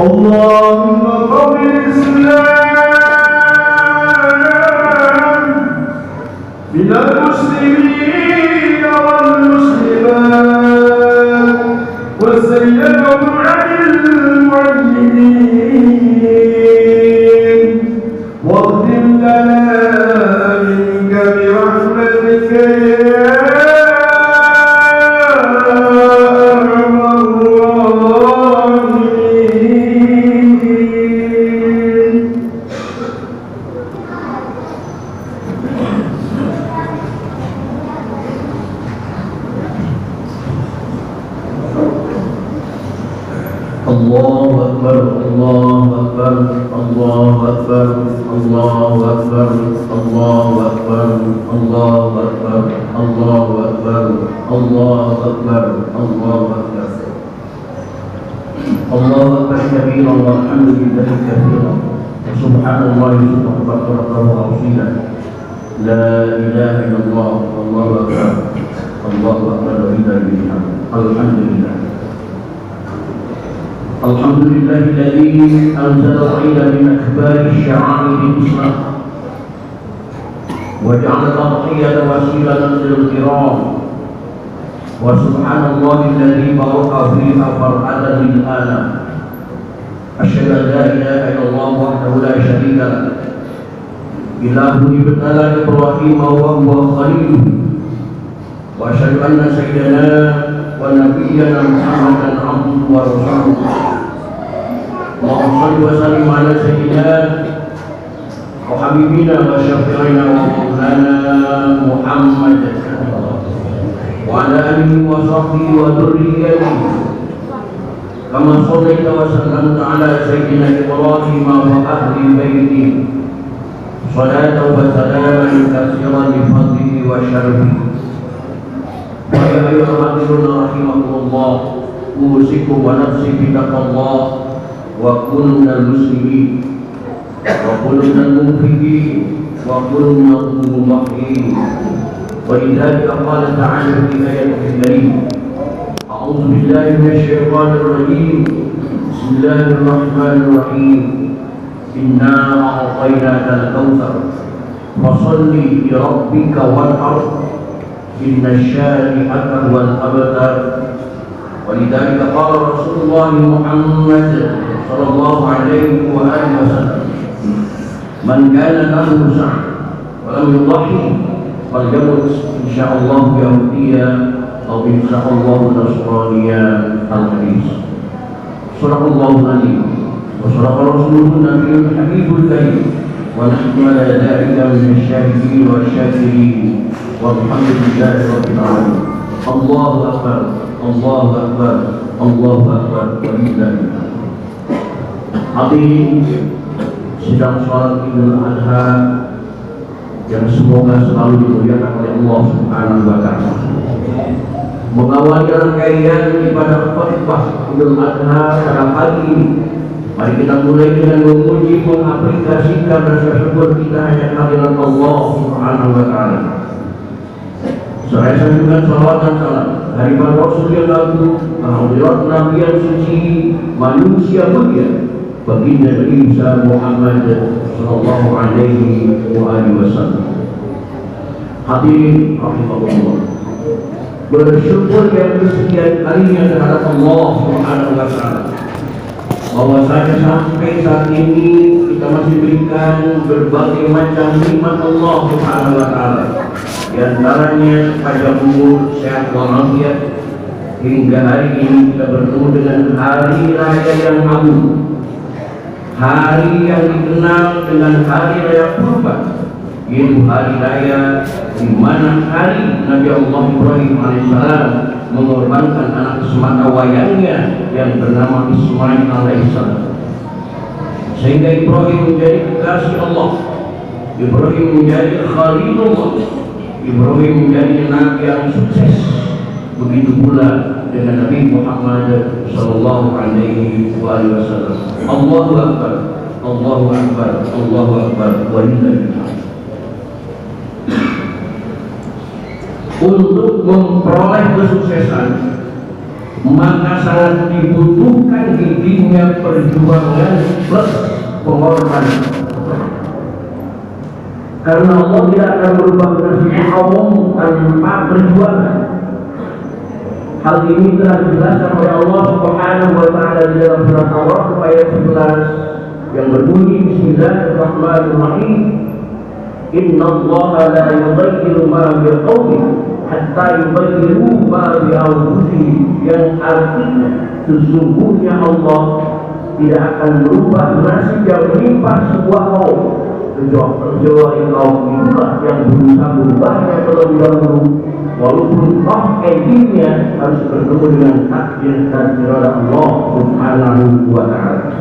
اللهم قوم الإسلام من المسلمين والمسلمات وزينهم عن المعلمين واغفر لنا منك برحمتك يا الله أكبر الله أكبر الله أكبر الله أكبر الله أكبر الله أكبر الله أكبر الله أكبر الله أكبر الله أكبر كبيرا والحمد لله كثيرا سبحان الله بكرة وأصيلا لا إله إلا الله والله أكبر الله أكبر ولله الحمد الحمد لله الحمد لله الذي أنزل العيد من أكبار الشعائر الإسلام وجعل الأضحية وسيلة للكرام وسبحان الله الذي بارك فيها فرحة للآلام أشهد أن لا إله إلا الله وحده لا شريك له إله ابتلى إبراهيم وهو خليله وأشهد أن سيدنا ونبينا محمدا عبده ورسوله اللهم صل وسلم على سيدنا وحبيبنا وشفيعنا ومولانا محمد وعلى آله وصحبه وذريته كما صليت وسلمت على سيدنا إبراهيم وأهل بيته صلاة وسلاما كثيرا لفضله وشرفه. ويا أيها الحاضرون رحمكم الله أوصيكم ونفسي بتقوى الله وكونوا من المسلمين وكونوا من المنفقين وكونوا من المضحين. ولذلك قال تعالى في آية الكريمة أعوذ بالله من الشيطان الرجيم بسم الله الرحمن الرحيم إنا أعطيناك الكوثر فصل لربك وانحر إن شانئك هو الأبتر. ولذلك قال رسول الله محمد صلى الله عليه وآله وسلم من كان له سعة ولم يضحي فليمت إن شاء الله يهوديا أو إن شاء الله نصرانيا. الحديث صدق الله العظيم وصدق رسوله النبي الحبيب الكريم ونحن على ذلك من الشاهدين والشاكرين والحمد لله رب العالمين. الله أكبر الله أكبر الله أكبر ولله الحمد. Hadirin sidang salat Idul Adha yang semoga selalu dimuliakan oleh Allah Subhanahu wa Ta'ala. Mengawali rangkaian ibadah khutbah Idul Adha pada pagi ini, mari kita mulai dengan memuji, mengaplikasikan rasa syukur kita hanya kehadirat Allah Subhanahu wa Ta'ala. Saya sanjungkan salawat dan salam dari para Rasul yang lalu, hadirat Nabi yang suci, manusia mulia, baginda Isa Muhammad sallallahu alaihi wasallam. Hadirin rahimahullah, bersyukur yang kesekian kalinya terhadap Allah Subhanahu wa Ta'ala bahwasanya sampai saat ini kita masih berikan berbagai macam nikmat Allah Subhanahu wa Ta'ala. Di antaranya pada umur sehat walafiat hingga hari ini kita bertemu dengan hari raya yang agung, hari yang dikenal dengan hari raya Kurban, yaitu hari raya di mana hari Nabi Allah Ibrahim alaihissalam mengorbankan anak semata wayangnya yang bernama Ismail alaihissalam, sehingga Ibrahim menjadi kekasih Allah, Ibrahim menjadi Khalilullah, Ibrahim menjadi nabi yang sukses. Begitu pula dengan Nabi Muhammad sallallahu alaihi wasallam. Allahu akbar, Allahu akbar, Allahu akbar walillahil hamd. Untuk memperoleh kesuksesan, maka sangat dibutuhkan giginya perjuangan plus pengorbanan. Karena Allah tidak akan berubah nasib kaum tanpa perjuangan. Hal ini telah dijelaskan oleh Allah Subhanahu wa taala di dalam surat Al-Ra'd ayat 11 yang berbunyi Bismillahirrahmanirrahim. Innallaha la yughayyiru ma biqaumin hatta yughayyiru ma bi anfusihim, yang artinya sesungguhnya Allah tidak akan merubah nasib yang menimpa sebuah kaum kecuali kaum itulah yang berusaha merubahnya terlebih dahulu, walaupun akhirnya harus bertemu dengan takdir dan irada Allah Subhanahu wa taala.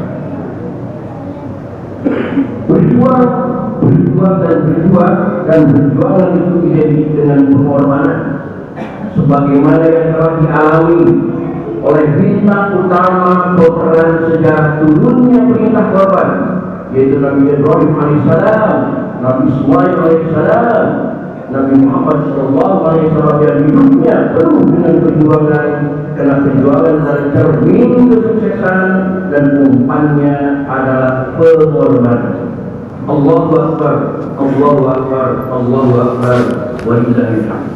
Berjuang itu identik dengan pengorbanan, sebagaimana yang telah dialami oleh bintang utama peperangan sejarah turunnya perintah korban, yaitu Nabi Ibrahim alaihissalam, Nabi Ismail alaihissalam, Nabi Muhammad SAW, yang hidupnya penuh dengan perjuangan, karena perjuangan adalah cermin kesuksesan dan umpannya adalah pengorbanan. Allahu Akbar, Allahu Akbar, Allahu Akbar, walillahil hamd.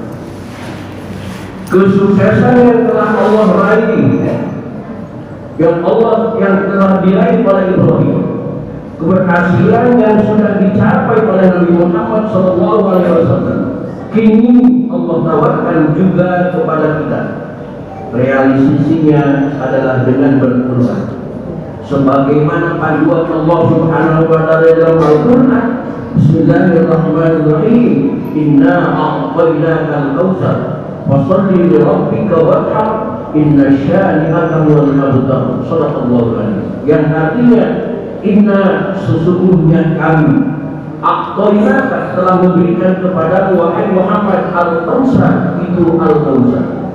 Kesuksesan yang telah Allah raih, yang telah diraih oleh Ibrahim, keberhasilan yang sudah dicapai oleh Nabi Muhammad SAW, kini Allah tawarkan juga kepada kita. Realisasinya adalah dengan berkorban. Sebagaimana panduan Allah Subhanahu wa taala dalam Al-Qur'an, Bismillahirrahmanirrahim. Inna a'tainaka al-kautsar fasholli li rabbika wanhar inna syani'aka huwal abtar. Shadaqallahu alaihi. Yang artinya, inna sesungguhnya kami a'tainaka telah memberikan kepadamu wahai Muhammad al-kautsar, itu al-kautsar.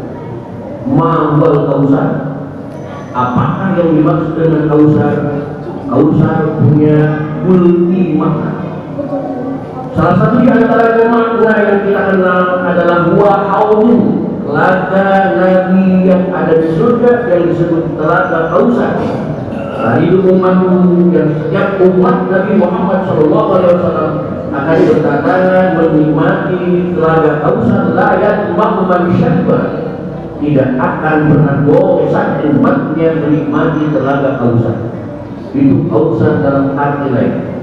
Ma wal kautsar? Apakah yang dimaksud dengan kausar? Kausar punya multi makna. Salah satu di antara makna yang kita kenal adalah huwa haulu, telaga Nabi yang ada di surga yang disebut telaga kausar. Hidup umatmu yang setiap umat Nabi Muhammad SAW akan berdatangan menikmati telaga kausar, layak makman syabah. Tidak akan pernah bosan umatnya menikmati telaga kausar. Itu kausar dalam arti lain.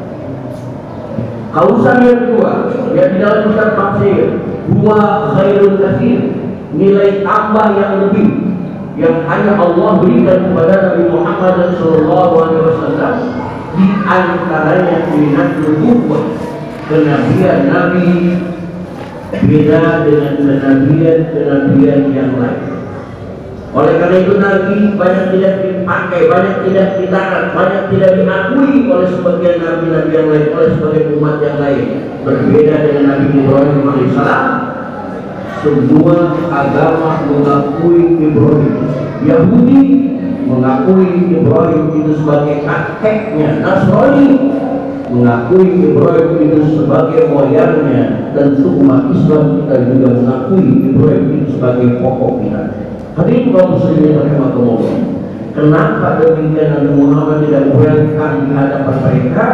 Kausar yang kedua, yang di dalam kitab tafsir, huwa khairul katsir, nilai tambah yang lebih yang hanya Allah berikan kepada Nabi Muhammad SAW, di antaranya minatul nubuwah, kenabian Nabi beda dengan kenabian yang lain. Oleh karena itu Nabi banyak tidak dipakai, banyak tidak ditaat, banyak tidak diakui oleh sebagian nabi-nabi yang lain, oleh sebagian umat yang lain. Berbeda dengan Nabi Ibrahim alaihissalam, semua agama mengakui Ibrahim. Yahudi mengakui Ibrahim itu sebagai kakeknya, Nasrani mengakui Ibrahim itu sebagai moyangnya, dan umat Islam kita juga mengakui Ibrahim itu sebagai pokok kita. Hadirin kaum muslimin rahimakumullah. Kenapa demikian Nabi Muhammad tidak welcome di hadapan mereka?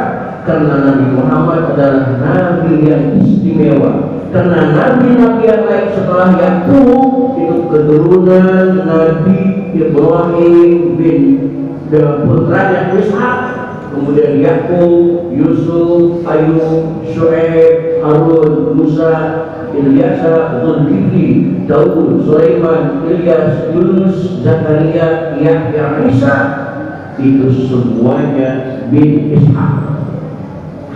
Karena Nabi Muhammad adalah Nabi yang istimewa. Karena Nabi-Nabi yang lain setelah Yakub itu keturunan Nabi Ibrahim bin putranya Ishak, kemudian Yakub, Yusuf, Ayub, Syuaib, Harun, Musa, Ilyasa, Zulkifli, Daud, Sulaiman, Ilyas, Yunus, Zakaria, Yahya, Isa, itu semuanya bin Ishak.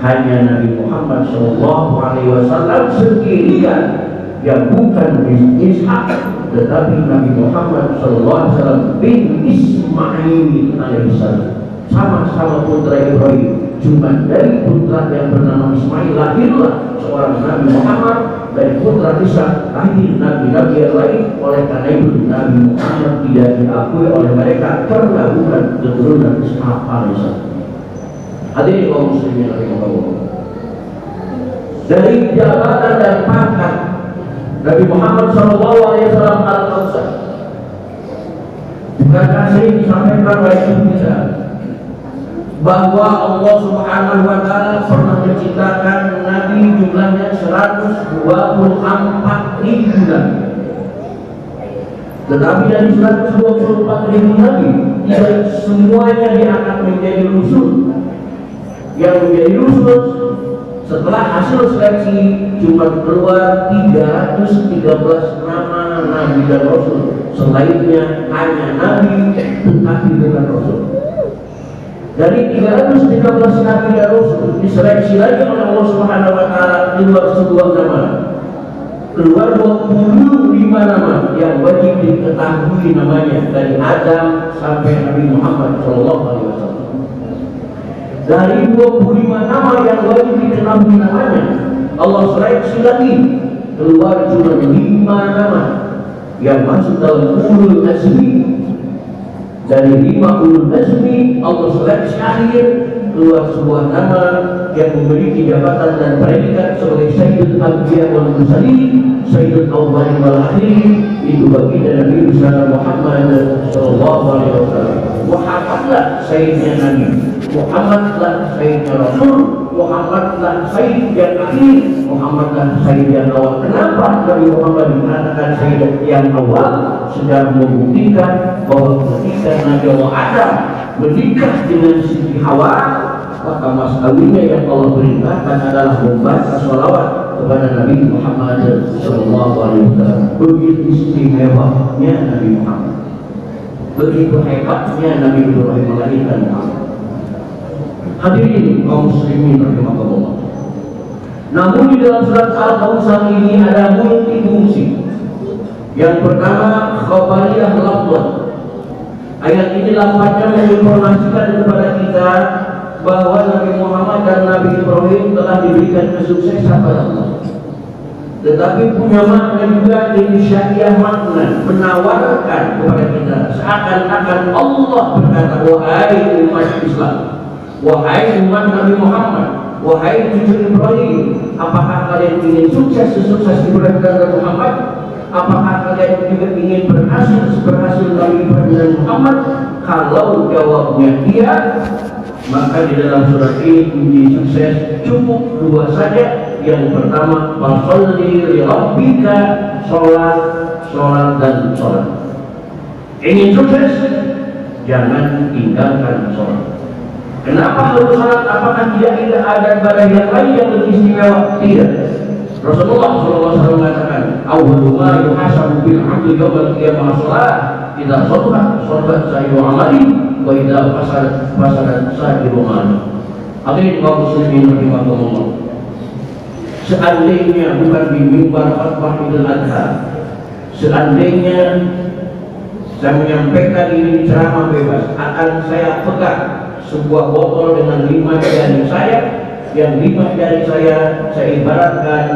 Hanya Nabi Muhammad SAW sendirian yang bukan bin Ishak, tetapi Nabi Muhammad SAW bin Ismail alaihissalam. Sama-sama putra Ibrahim, cuma dari putra yang bernama Ismail lahirlah seorang Nabi Muhammad, dari putra Ishak lahir nabi-nabi yang lain. Oleh karena itu Nabi Muhammad tidak diakui oleh mereka karena bukan keturunan Ishak alaihissalam. Hadirin kaum muslimin rahimakumullah. Dari jabatan dan pangkat Nabi Muhammad SAW al-Kautsar, Bukankah sering disampaikan oleh kita bahwa Allah Subhanahu wa Ta'ala pernah menciptakan Nabi jumlahnya 124.000 Nabi. Tetapi dari 124.000 Nabi tidak semuanya diangkat menjadi rasul. Yang menjadi rasul setelah hasil seleksi cuma keluar 313 nama Nabi dan Rasul. Selainnya hanya Nabi tetapi bukan Rasul. Dari 313 Nabi dan Rasul diseleksi lagi oleh Allah Subhanahu wa Ta'ala keluar sebuah nama. Keluar 25 nama yang wajib diketahui namanya dari Adam sampai Nabi Muhammad SAW. Dari 25 nama yang wajib diketahui namanya, Allah seleksi lagi keluar cuma 5 nama yang masuk dalam ulul azmi. Dari 5 ulul azmi Allah seleksi akhir keluar sebuah nama yang memiliki jabatan dan predikat sebagai Sayyidul Anbiya wal Mursalin, Sayyidul Awwalin wal Akhirin. Itu baginda Nabi besar Muhammad sallallahu alaihi wasallam. Muhammadlah sayyidnya Nabi, Muhammadlah sayyidnya Rasul, Muhammadlah sayyid yang akhir, Muhammadlah sayyid yang awal. Kenapa Nabi Muhammad dikatakan sayyid yang awal? Sedang membuktikan bahwa ketika Nabi Allah Adam menikah dengan Siti Hawa, maka mas kawinnya yang Allah perintahkan adalah membaca sholawat kepada Nabi Muhammad sallallahu alaihi wasallam. Begitu istimewanya Nabi Muhammad, begitu hebatnya Nabi Ibrahim melahirkan Muhammad. Hadirin kaum muslimin rahimakumullah. Namun di dalam surat Al-Kautsar ini ada multifungsi. Yang pertama, khabariyah lafzah. Ayat ini lafaznya menginformasikan kepada kita bahwa Nabi Muhammad dan Nabi Ibrahim telah diberikan kesuksesan pada Allah. Tetapi punya makna juga insya'iyah, makna menawarkan kepada kita seakan-akan Allah berkata, wahai umat Islam, wahai umat Nabi Muhammad, wahai cucu Ibrahim, apakah kalian ingin sukses sesukses Ibrahim dan Muhammad? Apakah kalian juga ingin berhasil Nabi Ibrahim dan Muhammad? Kalau jawabnya iya, maka di dalam surat ini kunci sukses cukup 2 saja. Yang pertama, fasholli li rabbika, sholat dan sholat. Ingin sukses, jangan tinggalkan sholat. Kenapa harus sholat? Apakah tidak ada ibadah yang lain yang lebih istimewa? Tidak. Rasulullah SAW mengatakan, awwalu ma yuhasabu bil 'abdi yawmal qiyamah shalah, idza sholahat sa'iru amali wa idza fasadat sa'iru amali. Hadirin kaum muslimin rahimakumullah. Seandainya bukan di mimbar khutbah Idul Adha, seandainya saya menyampaikan ini ceramah bebas, akan saya pegang sebuah botol dengan 5 jari saya, yang 5 jari saya ibaratkan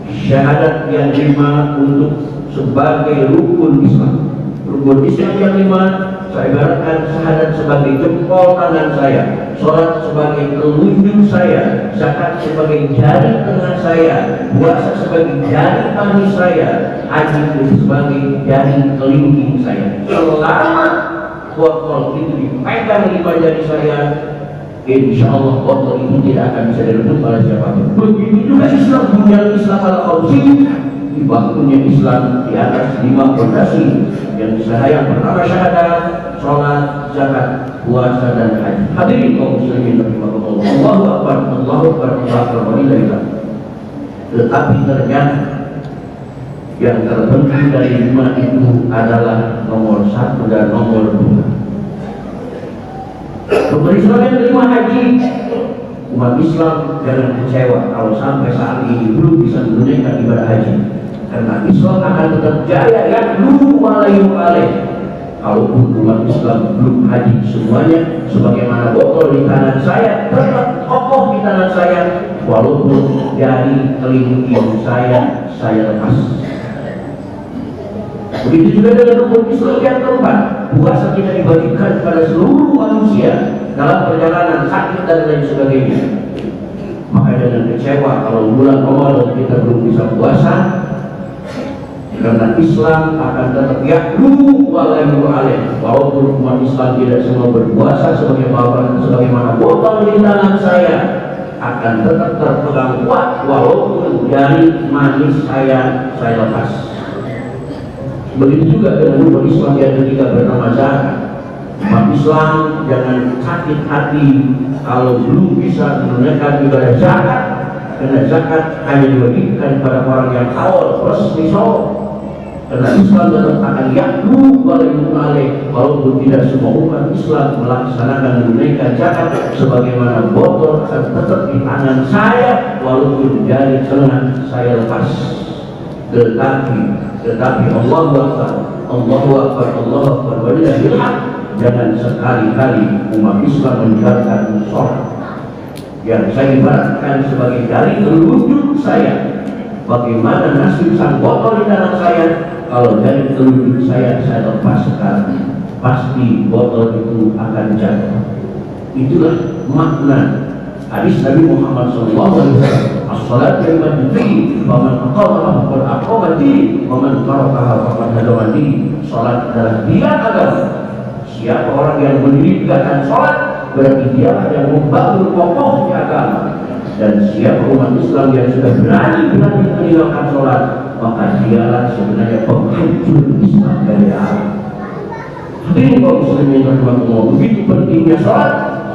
syahadat yang 5 untuk sebagai rukun Islam. Rukun Islam yang 5 saya ibaratkan syahadat sebagai jempol tangan saya, sholat sebagai telunjuk saya, zakat sebagai jari tengah saya, puasa sebagai jari kaki saya, haji sebagai jari kelingking saya. Selama botol itu dipegang 5 jari saya, insya Allah botol itu tidak akan bisa direbut oleh siapapun. Begitu juga Islam, dunia Islam al-Khawsi, dibangunnya Islam di atas 5 fondasi yang yang pertama syahadat, sholat, zakat, puasa dan haji. Hadirin kaum muslimin rahimakumullah. Allahu akbar, Allahu akbar, Allahu akbar, walillahillah. Tetapi ternyata yang terpenting dari 5 itu adalah nomor 1 dan nomor 2. Nomor Islam yang kelima, haji. Umat Islam jangan kecewa kalau sampai saat ini belum bisa menunaikan ibadah haji, karena Islam akan tetap jaya ya lu alaih. Kalaupun umat Islam belum haji semuanya, sebagaimana botol di tangan saya tetap kokoh di tangan saya, walaupun jari kelingking saya lepas. Begitu juga dengan rukun Islam yang keempat, puasa kita dibagikan kepada seluruh manusia dalam perjalanan sakit dan lain sebagainya. Maka jangan kecewa kalau bulan Ramadan kita belum bisa puasa, karena Islam akan tetap ya'lu walaupun umat Islam tidak semua berpuasa sebagaimana botol di tangan saya akan tetap terpegang kuat walaupun jari manis saya lepas. Begitu juga dengan umat Islam yang ketika bernama zakat. Umat Islam jangan sakit hati kalau belum bisa menunaikan ibadah zakat, karena zakat hanya diwajibkan pada orang yang awal resmi sholat. Karena Islam tetap akan yaklu walaupun tidak semua umat Islam melaksanakan menunaikan zakat, sebagaimana botol akan tetap di tangan saya walaupun jari tengah saya lepas. Tetapi Allahu Akbar, Allahu Akbar, Allahu Akbar, walillahil hamd. Jangan sekali-kali umat Islam meninggalkan sholat yang saya ibaratkan sebagai jari telunjuk saya. Bagaimana nasib sang botol di tangan saya kalau jari telunjuk saya lepas sekarang, pasti botol itu akan jatuh. Itulah makna hadis Nabi Muhammad SAW. As-salat kalimatuddin, wa man aqamaha faqad aqamati, wa man tarakaha faqad hadamati. Salat adalah dia agama. Siapa orang yang mendirikan sholat, berarti dia yang membangun pokoknya agama. Dan siapa umat Islam yang sudah berani meninggalkan sholat, maka dialah sebenarnya penghancur Islam dari awal. Hadirin kaum muslimin rahimakumullah, begitu pentingnya sholat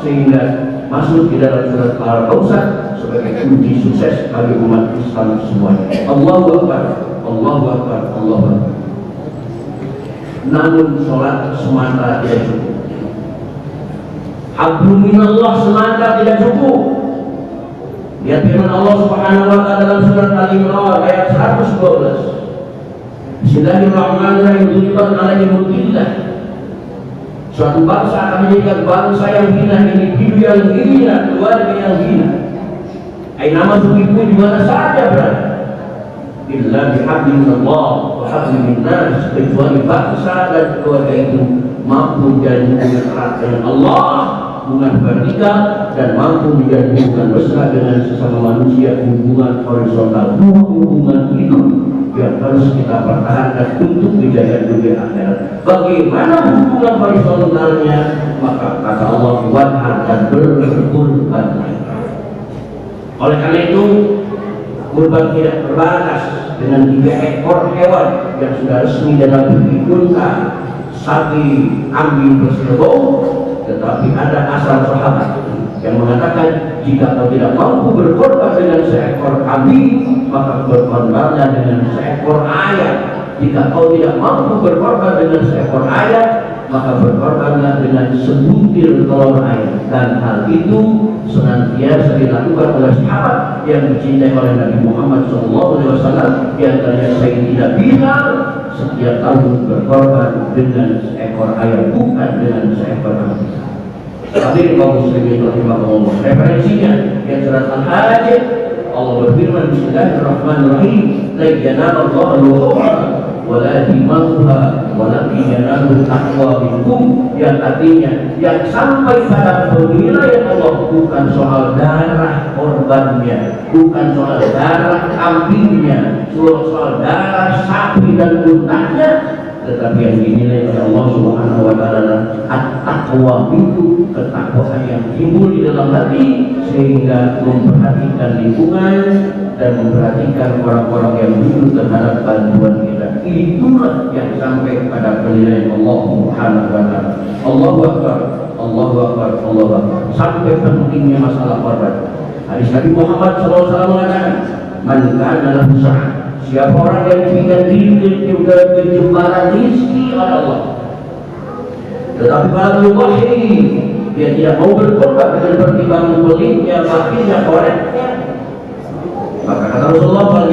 sehingga masuk di dalam surat Al-Kautsar sebagai kunci sukses bagi umat Islam semuanya. Allahu Akbar, Allahu Akbar, Allahu Akbar. Namun sholat semata tidak cukup. Hablum minallah semata tidak cukup. Lihat firman Allah Subhanahu wa taala dalam surat Al-Imran ayat 112. Bismillahirrahmanirrahim. Tuliban alaihimul dhillah. Suatu bangsa akan menjadikan bangsa yang hina, individu yang hina, keluarga yang hina. Nama suku di mana saja berada. Illa bihablillah wa hablil nas, kecuali bangsa dan keluarga itu mampu menjalin hubungan erat dengan Allah, hubungan vertikal, dan mampu menjalin hubungan mesra dengan sesama manusia, hubungan horizontal, hubungan hidup yang harus kita pertahankan untuk dijaya dunia akhirat. Bagaimana hubungan horizontalnya? Maka kata Allah, wad'an dan berkurban. Oleh karena itu kurban tidak terbatas dengan 3 ekor hewan yang sudah resmi dalam unta, sapi, kambing, kerbau. Tetapi ada asal sahabat yang mengatakan jika kau tidak mampu berkorban dengan seekor kambing, maka berkorbanlah dengan seekor ayam. Jika kau tidak mampu berkorban dengan seekor ayam, maka berkorbanlah dengan sebutir telur ayam. Dan hal itu senantiasa dilakukan oleh sahabat yang dicintai oleh Nabi Muhammad SAW. Di antaranya Sayyidina Bilal setiap tahun berkorban dengan seekor ayam, bukan dengan seekor kambing. Hadirin kaum muslimin rahimahumullah. Referensinya yang surat Al-Hajj, Allah berfirman Bismillahirrahmanirrahim, la yanalullahu luhumha wala dimauha walakin yanaluhu taqwa minkum, yang artinya yang sampai pada penilaian Allah bukan soal darah korbannya, bukan soal darah kambingnya, soal darah sapi dan untanya, tetapi yang dinilai oleh Allah Subhanahu wa taala at-taqwa itu, ketakwaan yang timbul di dalam hati sehingga memperhatikan lingkungan dan memperhatikan orang-orang yang butuh terhadap bantuan kita. Itulah yang sampai pada penilaian Allah Subhanahu wa taala. Allahu Akbar, Allahu Akbar, Allahu Akbar. Sampai pentingnya masalah korban. Hadis Nabi Muhammad SAW mengatakan, "Man kana lahu sa'ah." Siapa orang yang diberikan diri juga kejumparan rizki oleh Allah, tetapi pada wahyi dia tidak mau berkorban dengan pertimbangan peliknya, batinnya, koreknya, maka kata Rasulullah, "Fal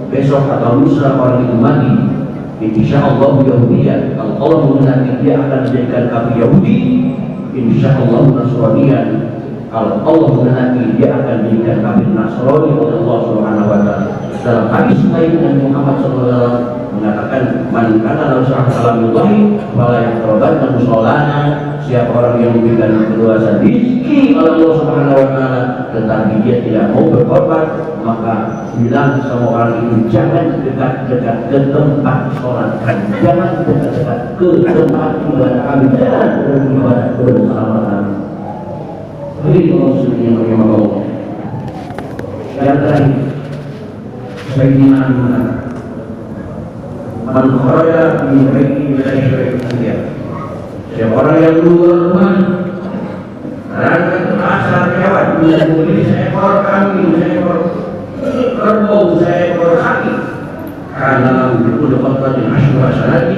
besok atau lusa orang itu mati, insyaallah Yahudiyah, kalau Allah mengenai dia akan menjadikan kafir Yahudi, insyaallah Nasraniyan, kalau Allah mengenai dia akan menjadikan kafir Nasrani oleh Allah Subhanahu wa taala." Dalam hadis lain Nabi Muhammad SAW mengatakan, "Man kana lahu salamullahi wala yaqrabanna musallana." Siapa orang yang memberikan keluasan rezeki oleh Allah Subhanahu wa taala tetapi dia tidak mau berkorban, maka bilang sama orang itu, jangan dekat-dekat ke tempat sholat kami, jangan dekat-dekat ke tempat ibadah kami, jangan beribadah bersama kami. Ini maksudnya bagaimana Allah. Yang terakhir, Sayyidina Ali mengatakan, man kharaja min baiti la yusyrik bihi. Siapa orang yang keluar rumah berangkat ke pasar hewan, membeli seekor kambing, seekor kerbau, seekor sapi, karena berkuda kota dengan asyur hasanati,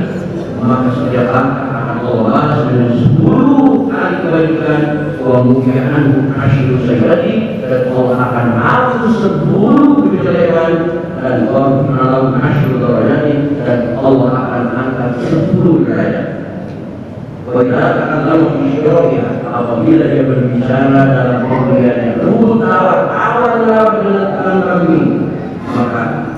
maka setiap langkah akan Allah balas dengan 10 kali kebaikan, wa muki'an asyur sayyati, dan Allah akan hapus 10 kejelekan, dan Allah akan asyur darajati, dan Allah akan angkat 10 derajat. Berkatakan lalu isyirahnya, apabila dia berbicara dalam pembeliannya lembut tawar dengan kami, maka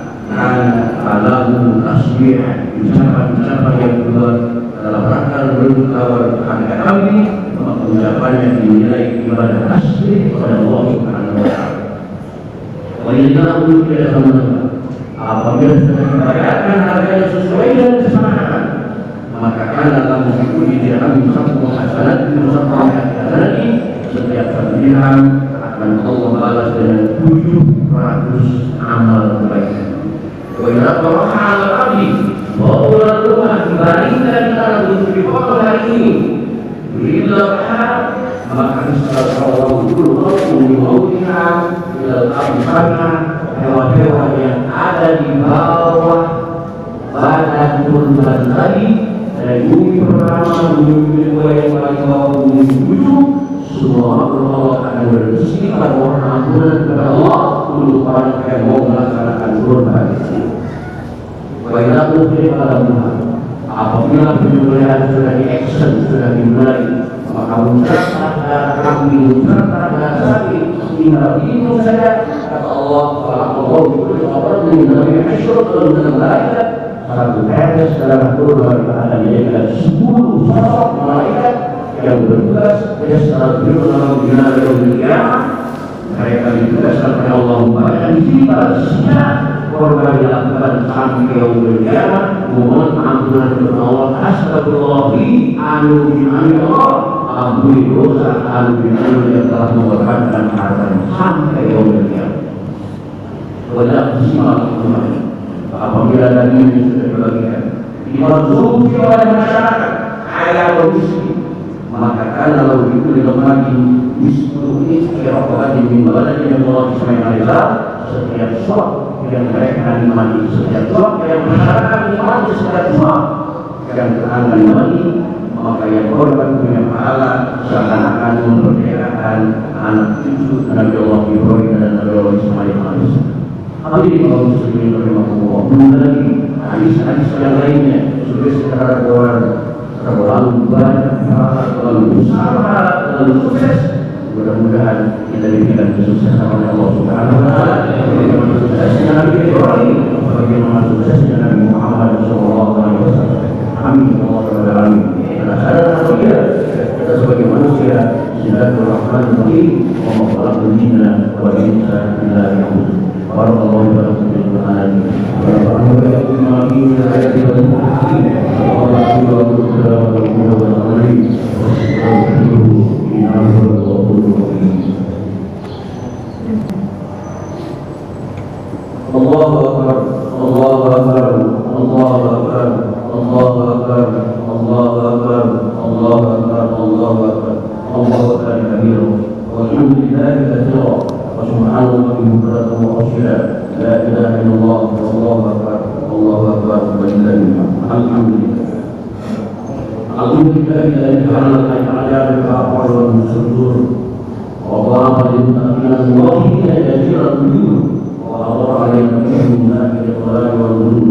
alahu tasbih, ucapan-ucapan yang keluar dalam rangka lembut tawar kepada kami, maka ucapannya dinilai ibadah tasbih kepada Allah Subhanahu wa Ta'ala. Wanita pun tidak sama-sama, apabila sudah dibayarkan harganya sesuai dengan kesepakatan, maka karena kamu itu dirham satu hasanat setiap satu dirham akan Allah balas dengan 700 amal kebaikan. Wa ta'ala abdi bahwa rumah dibandingkan dalam bentuk di hari ini bila maka Allah dulu maunya dalam abdi hewan-hewan yang ada di bawah badan kurban tadi, dari bumi pertama, bumi kedua yang paling bawah, bumi ujung, semua Allah akan bersifat mohon ampunan kepada Allah untuk orang yang mau melaksanakan kurban. Baiklah mungkin pada Tuhan, apabila penyembelihan sudah di-action, sudah dimulai, maka muncratlah darah kambing, muncratlah darah sapi, tinggal itu saja kata Allah. Kalau Allah itu orang yang asyur kalau malaikat satu tetes dalam kurban akan menjadikan 10 sosok malaikat yang bertugas secara dalam dunia kiamat. Mereka ditugaskan oleh Allah dan siapa korban dilakukan sampai yaumul kiamat, mohon ampunan kepada Allah. Astagfirullahi anu bin Allah, ampuni dosa anu bin yang telah mengorbankan hartanya sampai yaumul kiamat. Wajah simak kembali. Apabila daging ini sudah dibagikan dikonsumsi oleh masyarakat kaya atau miskin, maka karena lalu itu dilengkapi miskin kira-kira dimimbalan yang Allah Bismillah, setiap suap yang mereka nikmati, setiap suap yang masyarakat nikmati, setiap suap yang terangkan nikmati, maka yang korban punya pahala seakan-akan memerdekakan anak cucu Nabi Allah Ibrahim dan Nabi Allah Ismail alaihissalam. Hadirin kaum muslimin rahimahullah, belum lagi hadis-hadis yang lainnya sudah secara terlalu banyak, terlalu besar, terlalu sukses. Mudah-mudahan kita diberikan kesuksesan oleh Allah Subhanahu wa Ta'ala. Bagaimana suksesnya Nabi Ibrahim, bagaimana suksesnya Nabi Muhammad sallallahu alaihi wasallam. Amin ya rabbal alamin. Karena sadar kita sebagai manusia, Bismillahirrahmanirrahim, wa ma khalaqtul jinna wal insa illa liya'budun. Barakallahu lakum fil Qur'an wa nafa'ani wa iyyakum bima fihi min ayatin wa dhikrin. Wa rahmatullahi wa barakatuh. Allahu Akbar, Allahu Akbar, Allahu Akbar, Allahu Akbar, Allahu Akbar, Allahu Akbar, Allahu Akbar, Allahu Akbar kabira, walhamdulillahi katsira, wa subhanallahi bukratan wa asila, la ilaha illallah, Allahu Akbar, Allahu Akbar, walillahil hamd. Alhamdulillah. Alhamdulillah alladzi ja'ala al-ajala al-aqwal wal musadur wa dha'afa lil-muttaqina al-muwahhidina katsiran minhum. وأضر علينا من ذلك الضلال والظلم.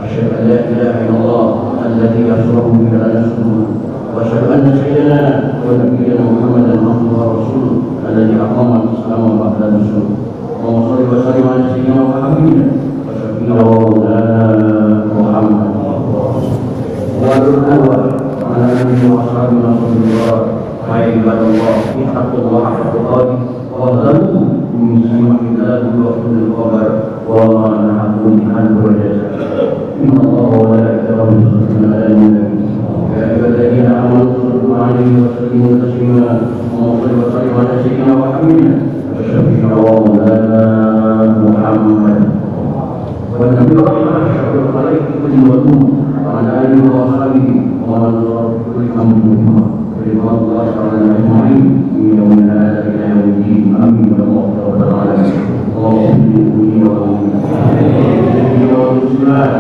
أشهد أن لا إله إلا الله الذي يسره بلا نسره، وأشهد أن سيدنا ونبينا محمدا عبده ورسوله الذي أقام الإسلام بعد الرسول. اللهم صل وسلم على سيدنا وحبيبنا وشفيعنا ومولانا محمد والأول وعلى آله وأصحابه رسول الله. عباد الله اتقوا الله حق تقاته واهدوا الخبر وما نحكم عنه الجزاء إن الله وملائكته يصلون على النبي يا أيها الذين آمنوا صلوا عليه وسلموا تسليما اللهم صل وسلم على سيدنا وحبيبنا وشفيعنا ومولانا محمد والنبي رحمة شر الخلائق كل ودود وعلى آله وصحبه ومن صار كل أمر رضا الله تعالى أجمعين من يوم هذا إلى يوم الدين آمين الله رب العالمين اللهم صل والسلام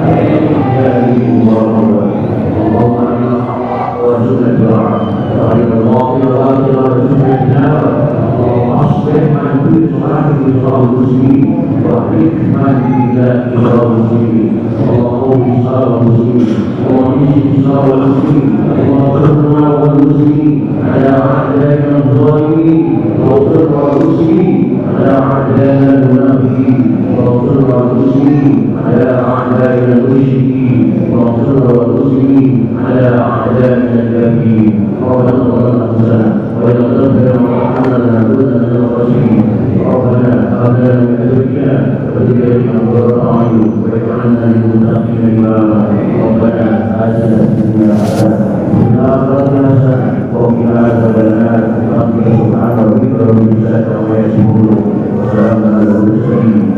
اللهم علمنا الحق وارزقنا اتباعه وارنا الباطل باطلا وارزقنا اجتنابه اللهم اصلح عن كل صلاح اسراء المسلمين واهلك عن الله اسراء المسلمين اللهم اسراء المسلمين اللهم اسراء المسلمين اللهم اغفرنا والمسلمين على اعدائنا الظالمين واغفر المسلمين على اعدائنا المنافقين واغفر المسلمين على اعدائنا المشركين واغفر المسلمين على اعدائنا الكافرين ربنا ظلمنا انفسنا وان لم تغفر وترحمنا لنكونن من الخاسرين ربنا هب لنا من ازواجنا وذريتنا قرة اعين واجعلنا للمتقين اماما ربنا اتنا في الدنيا حسنه وفي الاخره حسنه وقنا عذاب النار سبحان ربك رب العزه عما يصفون وسلام على المرسلين